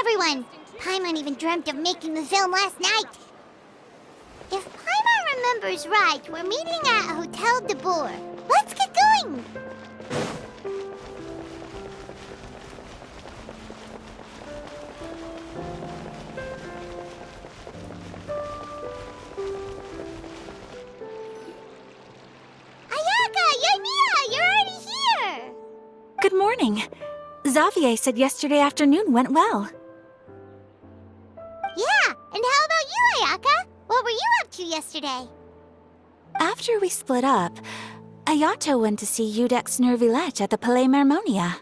everyone! Paimon even dreamt of making the film last night. If Paimon remembers right, we're meeting at Hotel de Boer. Let's get going! Ayaka! Yoimiya! You're already here! Good morning. Xavier said yesterday afternoon went well. Yeah, and how about you, Ayaka? What were you up to yesterday? After we split up, Ayato went to see Udex Nervilette at the Palais Mermonia.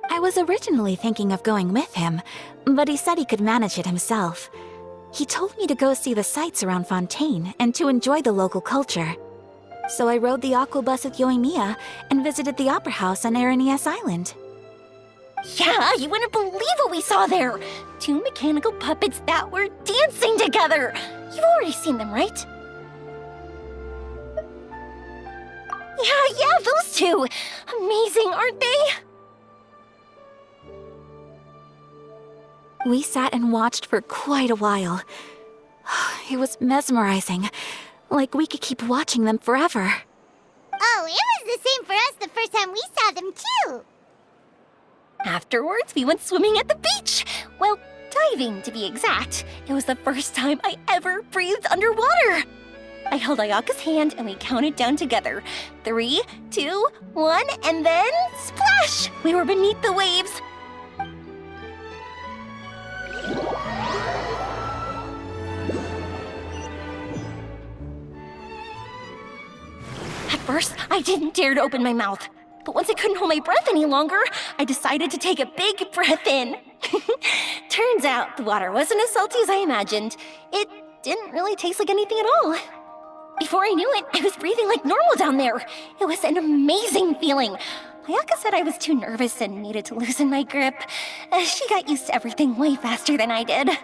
I was originally thinking of going with him, but he said he could manage it himself. He told me to go see the sights around Fontaine and to enjoy the local culture. So I rode the aquabus with Yoimiya and visited the Opera House on Aranias Island. Yeah, you wouldn't believe what we saw there! 2 mechanical puppets that were dancing together! You've already seen them, right? Yeah, those two! Amazing, aren't they? We sat and watched for quite a while. It was mesmerizing. Like we could keep watching them forever. Oh, it was the same for us the first time we saw them, too! Afterwards, we went swimming at the beach! Well, diving, to be exact. It was the first time I ever breathed underwater! I held Ayaka's hand and we counted down together. 3, 2, 1, and then splash! We were beneath the waves. At first, I didn't dare to open my mouth. But once I couldn't hold my breath any longer, I decided to take a big breath in. Turns out the water wasn't as salty as I imagined. It didn't really taste like anything at all. Before I knew it, I was breathing like normal down there. It was an amazing feeling. Ayaka said I was too nervous and needed to loosen my grip. She got used to everything way faster than I did.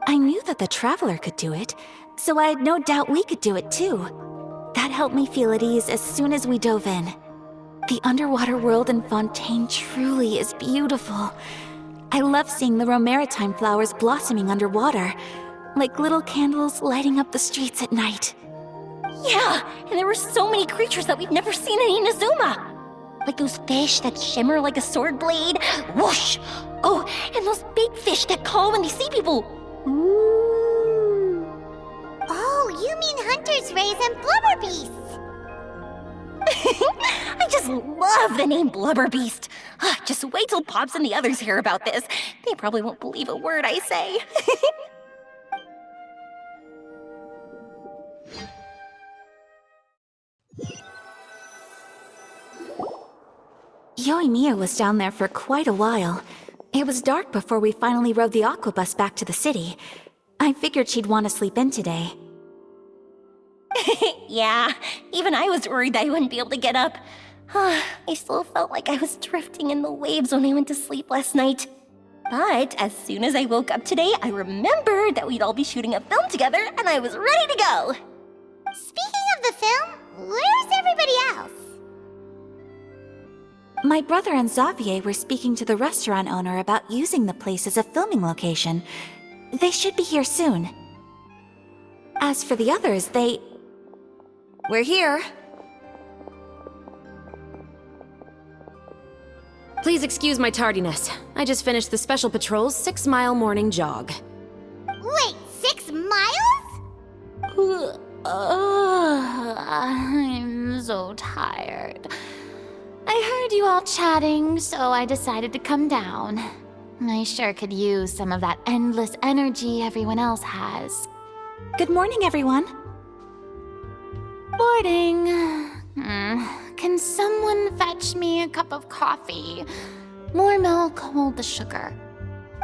I knew that the Traveler could do it, so I had no doubt we could do it too. That helped me feel at ease as soon as we dove in. The underwater world in Fontaine truly is beautiful. I love seeing the romaritime flowers blossoming underwater, like little candles lighting up the streets at night. Yeah, and there were so many creatures that we've never seen in Inazuma. Like those fish that shimmer like a sword blade. Whoosh! Oh, and those big fish that call when they see people. Ooh. Oh, you mean Hunter's Rays and Blubber Beasts! I just love the name Blubber Beast. Just wait till Pops and the others hear about this. They probably won't believe a word I say. Yoimiya was down there for quite a while. It was dark before we finally rode the aquabus back to the city. I figured she'd want to sleep in today. Yeah, even I was worried that I wouldn't be able to get up. I still felt like I was drifting in the waves when I went to sleep last night. But as soon as I woke up today, I remembered that we'd all be shooting a film together, and I was ready to go. Speaking of the film, where's everybody else? My brother and Xavier were speaking to the restaurant owner about using the place as a filming location. They should be here soon. As for the others, We're here. Please excuse my tardiness. I just finished the Special Patrol's 6-mile morning jog. Wait, 6 miles? I'm so tired. I heard you all chatting, so I decided to come down. I sure could use some of that endless energy everyone else has. Good morning, everyone. Morning. Can someone fetch me a cup of coffee? More milk, hold the sugar.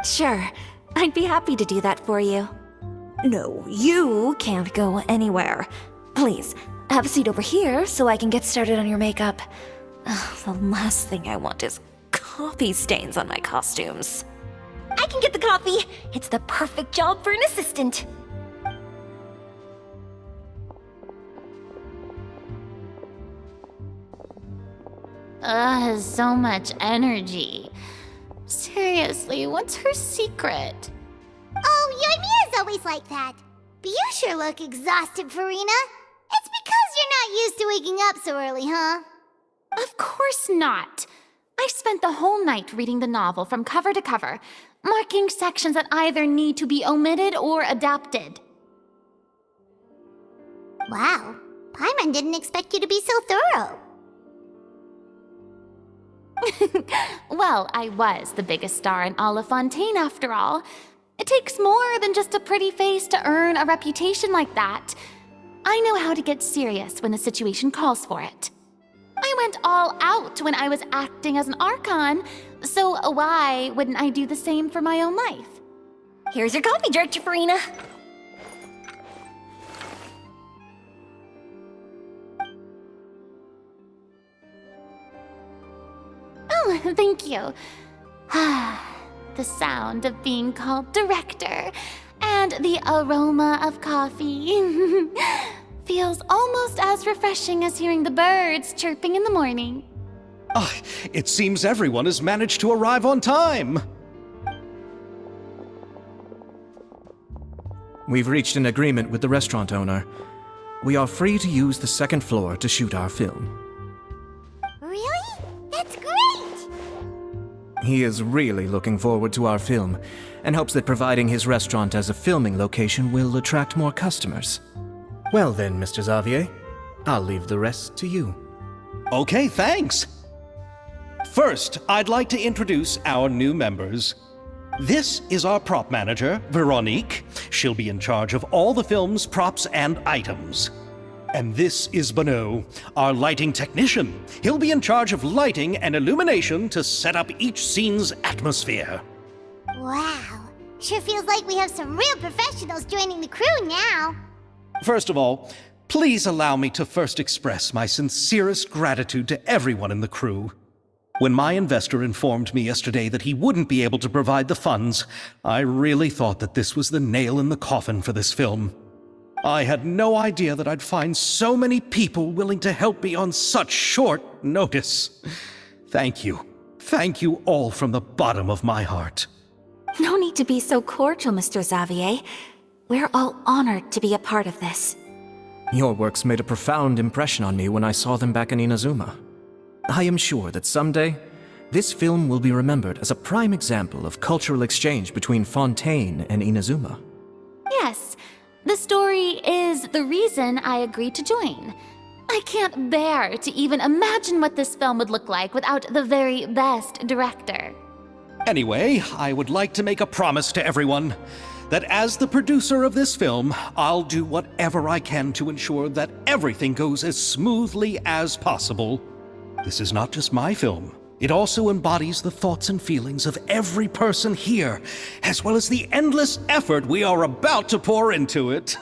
Sure, I'd be happy to do that for you. No, you can't go anywhere. Please, have a seat over here so I can get started on your makeup. The last thing I want is coffee stains on my costumes. I can get the coffee. It's the perfect job for an assistant. So much energy. Seriously, what's her secret? Oh, your Mia's always like that. But you sure look exhausted, Farina. It's because you're not used to waking up so early, huh? Of course not. I spent the whole night reading the novel from cover to cover, marking sections that either need to be omitted or adapted. Wow, Paimon didn't expect you to be so thorough. Well, I was the biggest star in all of Fontaine after all. It takes more than just a pretty face to earn a reputation like that. I know how to get serious when the situation calls for it. I went all out when I was acting as an Archon, so why wouldn't I do the same for my own life? Here's your coffee, Director Farina. Oh, thank you. The sound of being called director and the aroma of coffee feels almost as refreshing as hearing the birds chirping in the morning. Ah, it seems everyone has managed to arrive on time. We've reached an agreement with the restaurant owner. We are free to use the second floor to shoot our film. Really? That's great! He is really looking forward to our film and hopes that providing his restaurant as a filming location will attract more customers. Well then, Mr. Xavier, I'll leave the rest to you. Okay, thanks. First, I'd like to introduce our new members. This is our prop manager, Veronique. She'll be in charge of all the film's props and items. And this is Bonneau, our lighting technician. He'll be in charge of lighting and illumination to set up each scene's atmosphere. Wow, sure feels like we have some real professionals joining the crew now. First of all, please allow me to first express my sincerest gratitude to everyone in the crew. When my investor informed me yesterday that he wouldn't be able to provide the funds, I really thought that this was the nail in the coffin for this film. I had no idea that I'd find so many people willing to help me on such short notice. Thank you. Thank you all from the bottom of my heart. No need to be so cordial, Mr. Xavier. We're all honored to be a part of this. Your works made a profound impression on me when I saw them back in Inazuma. I am sure that someday, this film will be remembered as a prime example of cultural exchange between Fontaine and Inazuma. Yes, the story is the reason I agreed to join. I can't bear to even imagine what this film would look like without the very best director. Anyway, I would like to make a promise to everyone that as the producer of this film, I'll do whatever I can to ensure that everything goes as smoothly as possible. This is not just my film. It also embodies the thoughts and feelings of every person here, as well as the endless effort we are about to pour into it.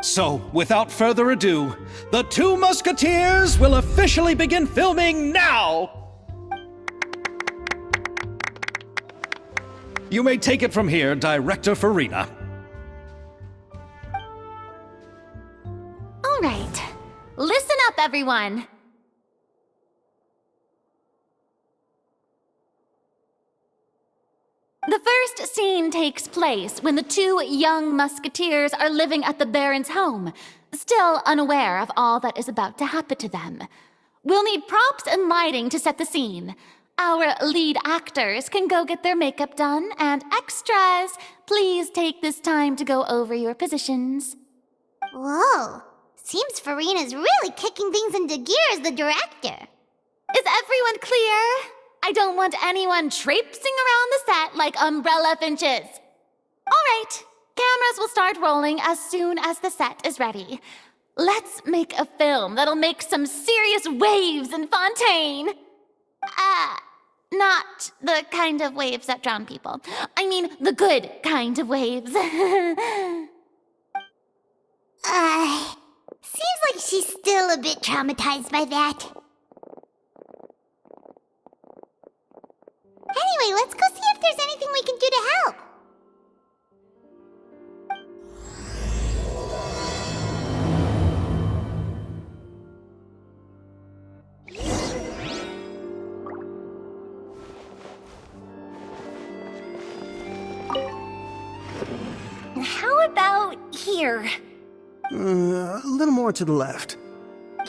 So, without further ado, the Two Musketeers will officially begin filming now! You may take it from here, Director Farina. All right, listen up, everyone. The first scene takes place when the two young musketeers are living at the Baron's home, still unaware of all that is about to happen to them. We'll need props and lighting to set the scene. Our lead actors can go get their makeup done, and extras, please take this time to go over your positions. Whoa, seems Farina's really kicking things into gear as the director. Is everyone clear? I don't want anyone traipsing around the set like umbrella finches. All right, cameras will start rolling as soon as the set is ready. Let's make a film that'll make some serious waves in Fontaine. Not the kind of waves that drown people. I mean, the good kind of waves. Seems like she's still a bit traumatized by that. Anyway, let's go see if there's anything we can do to help. here. A little more to the left.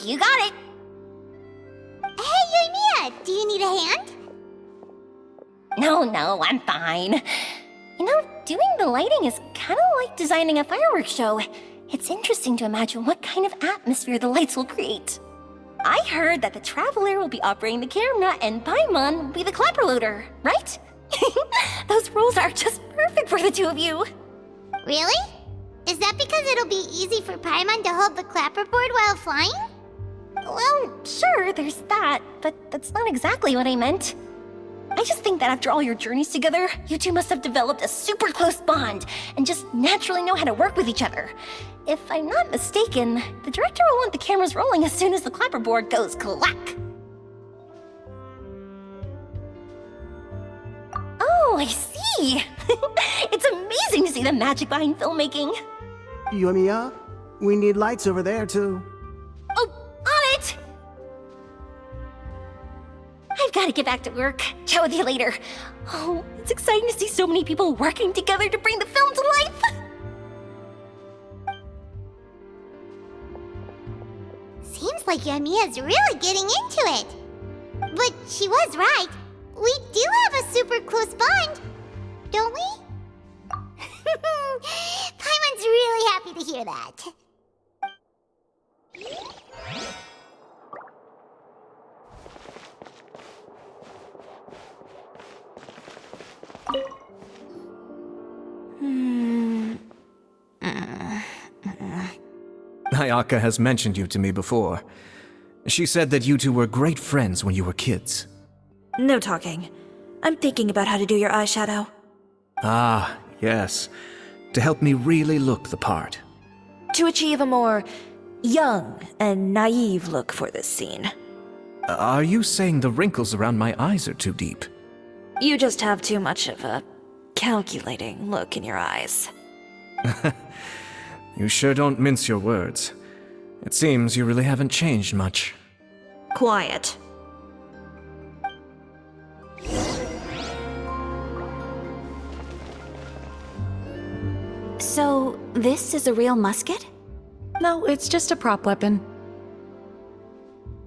You got it. Hey, Mia, do you need a hand? No, I'm fine. You know, doing the lighting is kind of like designing a fireworks show. It's interesting to imagine what kind of atmosphere the lights will create. I heard that the Traveler will be operating the camera and Paimon will be the clapper loader, right? Those roles are just perfect for the two of you. Really? Is that because it'll be easy for Paimon to hold the clapperboard while flying? Well, sure, there's that, but that's not exactly what I meant. I just think that after all your journeys together, you two must have developed a super close bond and just naturally know how to work with each other. If I'm not mistaken, the director will want the cameras rolling as soon as the clapperboard goes clack. Oh, I see! It's amazing to see the magic behind filmmaking. Yumiya, we need lights over there, too. Oh, on it! I've got to get back to work. Chat with you later. Oh, it's exciting to see so many people working together to bring the film to life. Seems like Yamiya's really getting into it. But she was right. We do have a super close bond, don't we? Paimon's really happy to hear that. Ayaka has mentioned you to me before. She said that you two were great friends when you were kids. No talking. I'm thinking about how to do your eyeshadow. Ah, yes. To help me really look the part. To achieve a more young and naive look for this scene. Are you saying the wrinkles around my eyes are too deep? You just have too much of a calculating look in your eyes. You sure don't mince your words. It seems you really haven't changed much. Quiet. So, this is a real musket? No, it's just a prop weapon.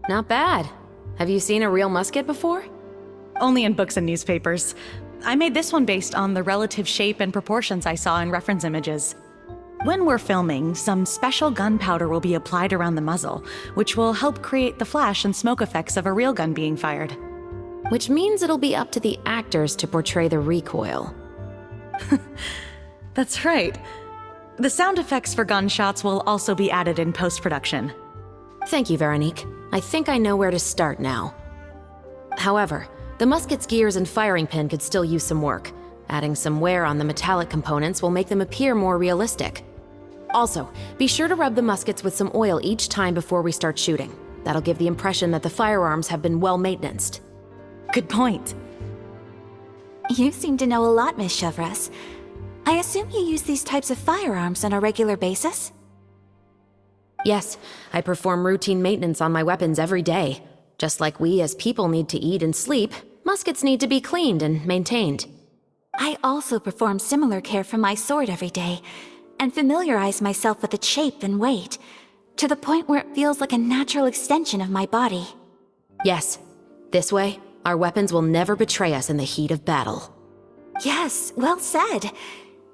Not bad. Have you seen a real musket before? Only in books and newspapers. I made this one based on the relative shape and proportions I saw in reference images. When we're filming, some special gunpowder will be applied around the muzzle, which will help create the flash and smoke effects of a real gun being fired. Which means it'll be up to the actors to portray the recoil. That's right. The sound effects for gunshots will also be added in post-production. Thank you, Veronique. I think I know where to start now. However, the musket's gears and firing pin could still use some work. Adding some wear on the metallic components will make them appear more realistic. Also, be sure to rub the muskets with some oil each time before we start shooting. That'll give the impression that the firearms have been well maintained. Good point. You seem to know a lot, Miss Chevres. I assume you use these types of firearms on a regular basis? Yes, I perform routine maintenance on my weapons every day. Just like we as people need to eat and sleep, muskets need to be cleaned and maintained. I also perform similar care for my sword every day, and familiarize myself with its shape and weight, to the point where it feels like a natural extension of my body. Yes, this way, our weapons will never betray us in the heat of battle. Yes, well said.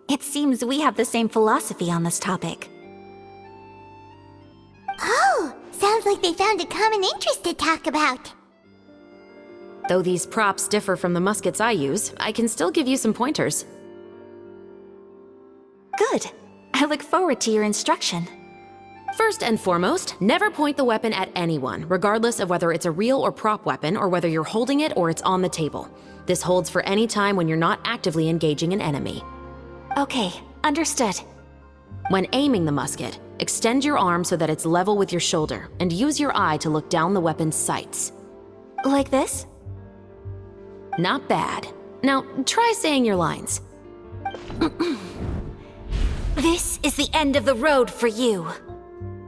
It seems we have the same philosophy on this topic. Oh, sounds like they found a common interest to talk about. Though these props differ from the muskets I use, I can still give you some pointers. Good. I look forward to your instruction. First and foremost, never point the weapon at anyone, regardless of whether it's a real or prop weapon or whether you're holding it or it's on the table. This holds for any time when you're not actively engaging an enemy. Okay, understood. When aiming the musket, extend your arm so that it's level with your shoulder and use your eye to look down the weapon's sights. Like this? Not bad. Now, try saying your lines. This is the end of the road for you.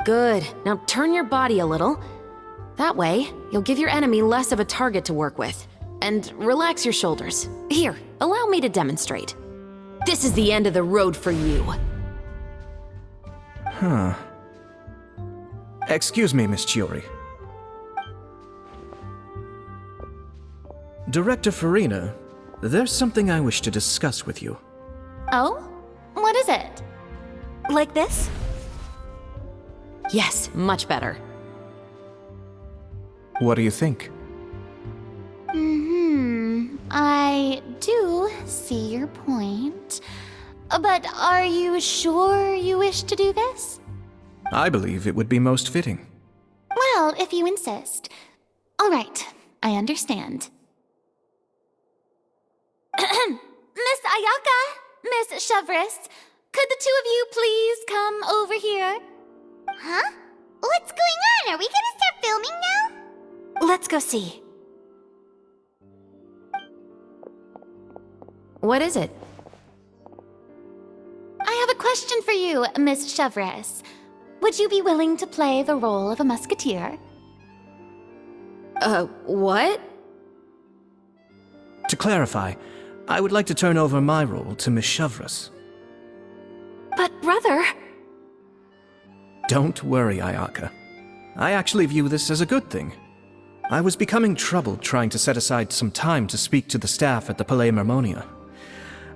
Good. Now turn your body a little. That way, you'll give your enemy less of a target to work with. And relax your shoulders. Here, allow me to demonstrate. This is the end of the road for you. Huh. Excuse me, Miss Chiori. Director Farina, there's something I wish to discuss with you. Oh? What is it? Like this? Yes, much better. What do you think? I do see your point. But are you sure you wish to do this? I believe it would be most fitting. Well, if you insist. All right, I understand. Miss Ayaka, Miss Chevris, could the two of you please come over here? Huh? What's going on? Are we gonna start filming now? Let's go see. What is it? I have a question for you, Miss Chevris. Would you be willing to play the role of a musketeer? What? To clarify, I would like to turn over my role to Miss Chevris. But brother... Don't worry, Ayaka. I actually view this as a good thing. I was becoming troubled trying to set aside some time to speak to the staff at the Palais Mermonia.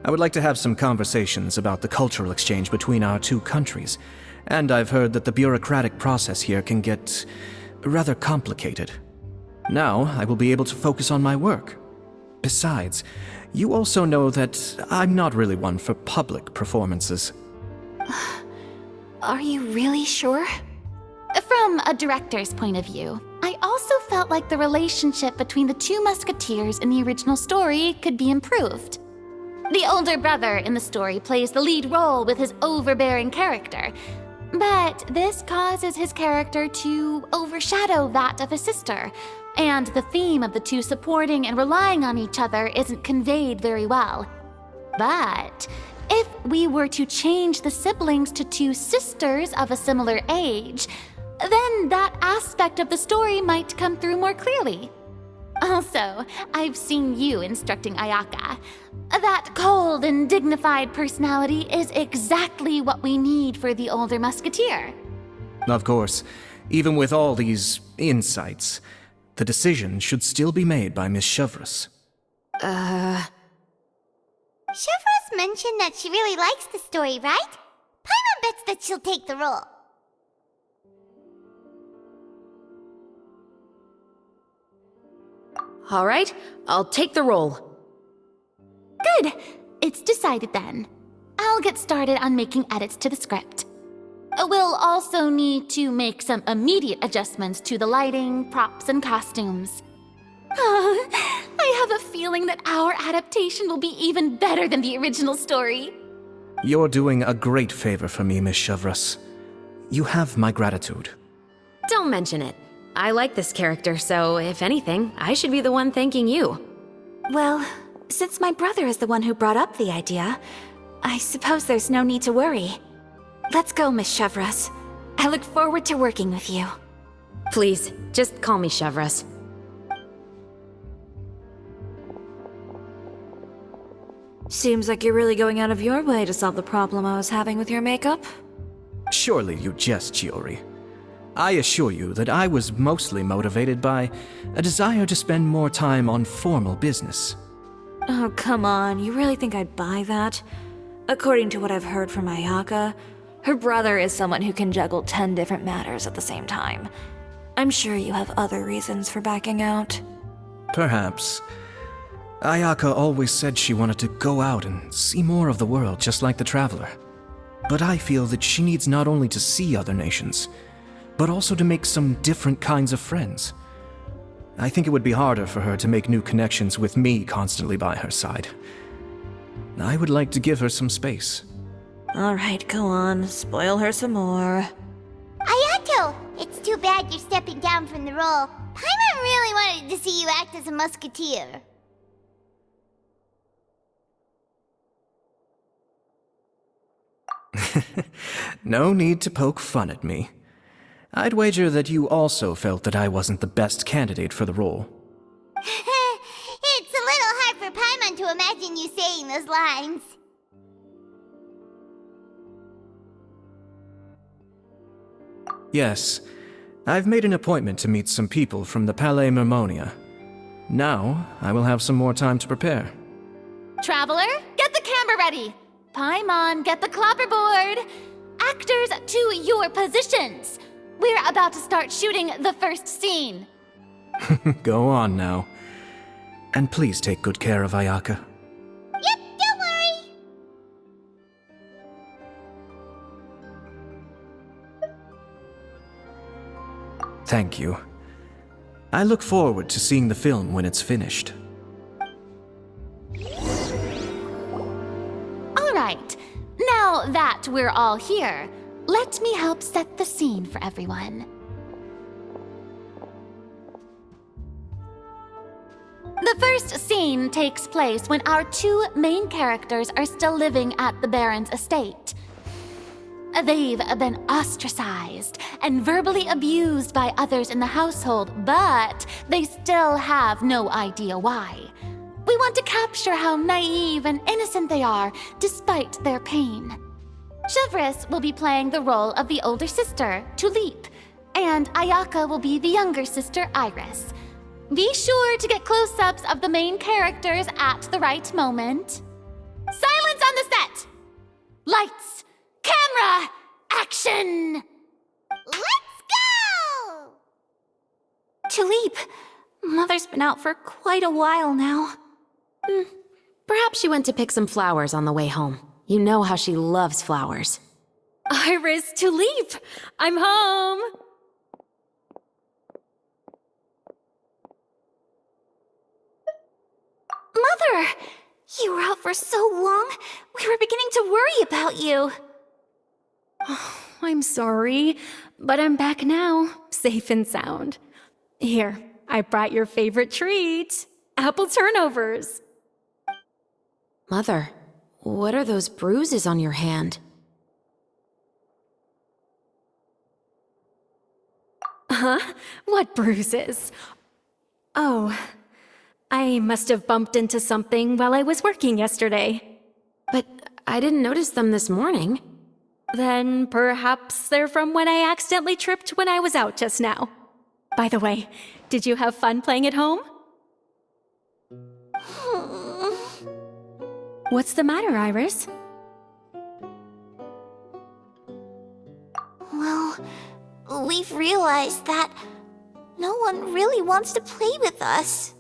I would like to have some conversations about the cultural exchange between our two countries, and I've heard that the bureaucratic process here can get rather complicated. Now, I will be able to focus on my work. Besides, you also know that I'm not really one for public performances. Are you really sure? From a director's point of view, I also felt like the relationship between the two musketeers in the original story could be improved. The older brother in the story plays the lead role with his overbearing character, but this causes his character to overshadow that of his sister, and the theme of the two supporting and relying on each other isn't conveyed very well. But if we were to change the siblings to two sisters of a similar age, then that aspect of the story might come through more clearly. Also, I've seen you instructing Ayaka. That cold and dignified personality is exactly what we need for the older musketeer. Of course, even with all these insights, the decision should still be made by Miss Chevris. Chevros mentioned that she really likes the story, right? Paimon bets that she'll take the role. All right, I'll take the role. Good. It's decided then. I'll get started on making edits to the script. We'll also need to make some immediate adjustments to the lighting, props, and costumes. I have a feeling that our adaptation will be even better than the original story. You're doing a great favor for me, Miss Chevris. You have my gratitude. Don't mention it. I like this character, so if anything, I should be the one thanking you. Well, since my brother is the one who brought up the idea, I suppose there's no need to worry. Let's go, Miss Chevris. I look forward to working with you. Please, just call me Chevris. Seems like you're really going out of your way to solve the problem I was having with your makeup. Surely you jest, Chiori. I assure you that I was mostly motivated by a desire to spend more time on formal business. Oh, come on. You really think I'd buy that? According to what I've heard from Ayaka, her brother is someone who can juggle 10 different matters at the same time. I'm sure you have other reasons for backing out. Perhaps. Ayaka always said she wanted to go out and see more of the world, just like the Traveler. But I feel that she needs not only to see other nations, but also to make some different kinds of friends. I think it would be harder for her to make new connections with me constantly by her side. I would like to give her some space. Alright, go on. Spoil her some more. Ayato! It's too bad you're stepping down from the role. Paimon really wanted to see you act as a musketeer. No need to poke fun at me. I'd wager that you also felt that I wasn't the best candidate for the role. It's a little hard for Paimon to imagine you saying those lines. Yes, I've made an appointment to meet some people from the Palais Mermonia. Now, I will have some more time to prepare. Traveler, get the camera ready. Paimon, get the clapperboard. Actors, to your positions. We're about to start shooting the first scene. Go on now. And please take good care of Ayaka. Yep, don't worry. Thank you. I look forward to seeing the film when it's finished. All right, now that we're all here, let me help set the scene for everyone. The first scene takes place when our two main characters are still living at the Baron's estate. They've been ostracized and verbally abused by others in the household, but they still have no idea why. We want to capture how naive and innocent they are despite their pain. Chevris will be playing the role of the older sister, Tulip, and Ayaka will be the younger sister, Iris. Be sure to get close-ups of the main characters at the right moment. Silence on the set! Lights! Camera! Action! Let's go! Tulip, Mother's been out for quite a while now. Perhaps she went to pick some flowers on the way home. You know how she loves flowers. Iris, Tulip, I'm home. Mother! You were out for so long, we were beginning to worry about you. I'm sorry, but I'm back now, safe and sound. Here, I brought your favorite treat, apple turnovers. Mother, what are those bruises on your hand? Huh? What bruises? Oh, I must have bumped into something while I was working yesterday. But I didn't notice them this morning. Then perhaps they're from when I accidentally tripped when I was out just now. By the way, did you have fun playing at home? What's the matter, Iris? Well, we've realized that no one really wants to play with us.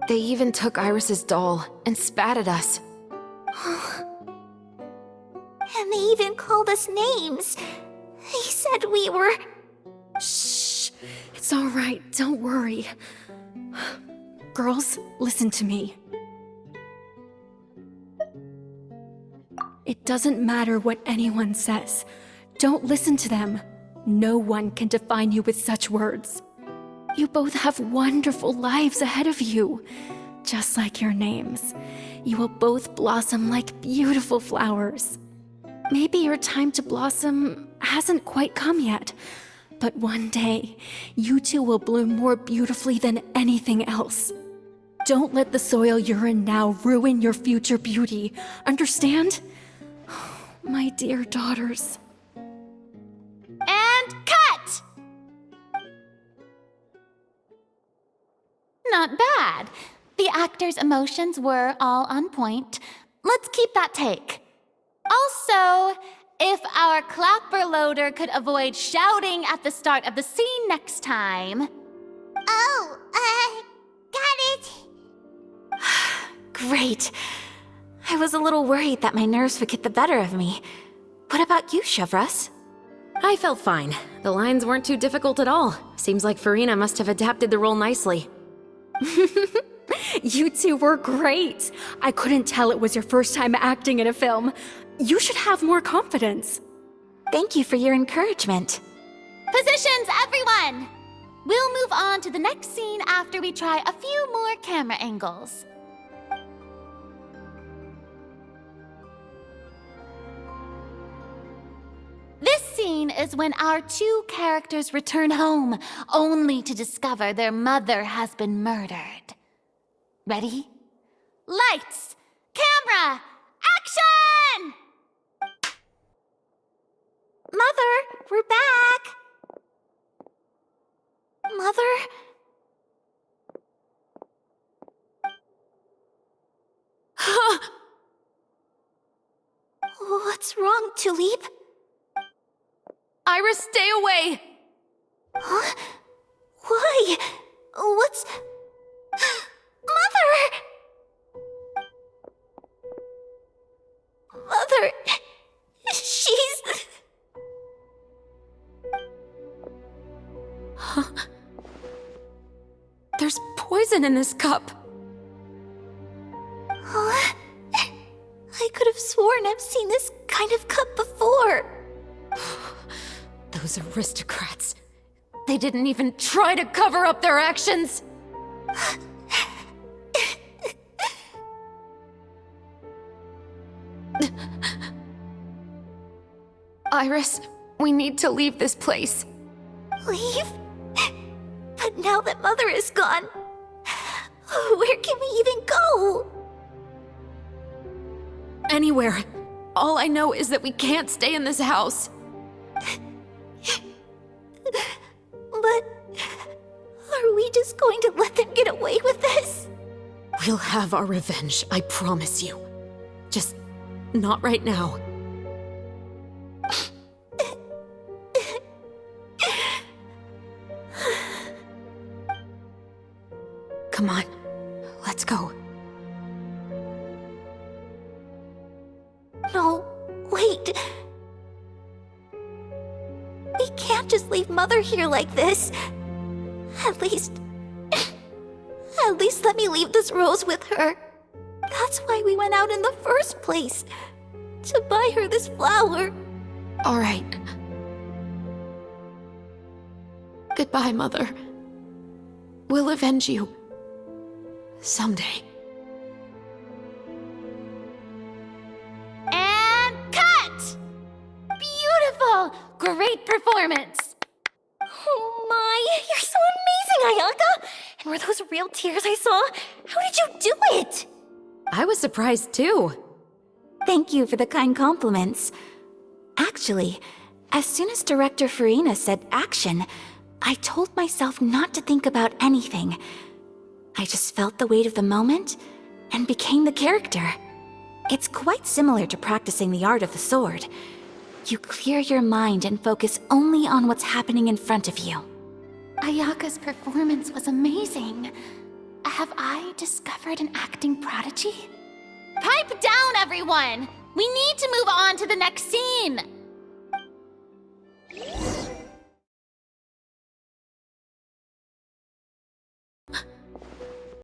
They even took Iris's doll and spat at us. And they even called us names. They said we were... Shh. It's all right. Don't worry. Girls, listen to me. It doesn't matter what anyone says. Don't listen to them. No one can define you with such words. You both have wonderful lives ahead of you. Just like your names. You will both blossom like beautiful flowers. Maybe your time to blossom hasn't quite come yet, but one day, you two will bloom more beautifully than anything else. Don't let the soil you're in now ruin your future beauty. Understand? My dear daughters. And cut! Not bad. The actors' emotions were all on point. Let's keep that take. Also, if our clapper loader could avoid shouting at the start of the scene next time. Oh, got it. Great. I was a little worried that my nerves would get the better of me. What about you, Chevris? I felt fine. The lines weren't too difficult at all. Seems like Farina must have adapted the role nicely. You two were great. I couldn't tell it was your first time acting in a film. You should have more confidence. Thank you for your encouragement. Positions, everyone! We'll move on to the next scene after we try a few more camera angles. This scene is when our two characters return home, only to discover their mother has been murdered. Ready? Lights! Camera! Action! Mother, we're back! What's wrong, Tulip? Iris, stay away! Huh? Why? What's... Mother! Mother... She's... There's poison in this cup. Huh? I could have sworn I've seen this kind of cup before. Those aristocrats. They didn't even try to cover up their actions. Iris, we need to leave this place. Leave? But now that Mother is gone, where can we even go? Anywhere. All I know is that we can't stay in this house. But are we just going to let them get away with this? We'll have our revenge, I promise you. Just not right now. Come on, let's go. No, wait. We can't just leave Mother here like this. At least let me leave this rose with her. That's why we went out in the first place. To buy her this flower. All right. Goodbye, Mother. We'll avenge you. Someday. And cut! Beautiful! Great performance! Oh my, you're so amazing, Ayaka! And were those real tears I saw? How did you do it? I was surprised too. Thank you for the kind compliments. Actually, as soon as Director Farina said action, I told myself not to think about anything. I just felt the weight of the moment and became the character. It's quite similar to practicing the art of the sword. You clear your mind and focus only on what's happening in front of you. Ayaka's performance was amazing. Have I discovered an acting prodigy? Pipe down, everyone! We need to move on to the next scene!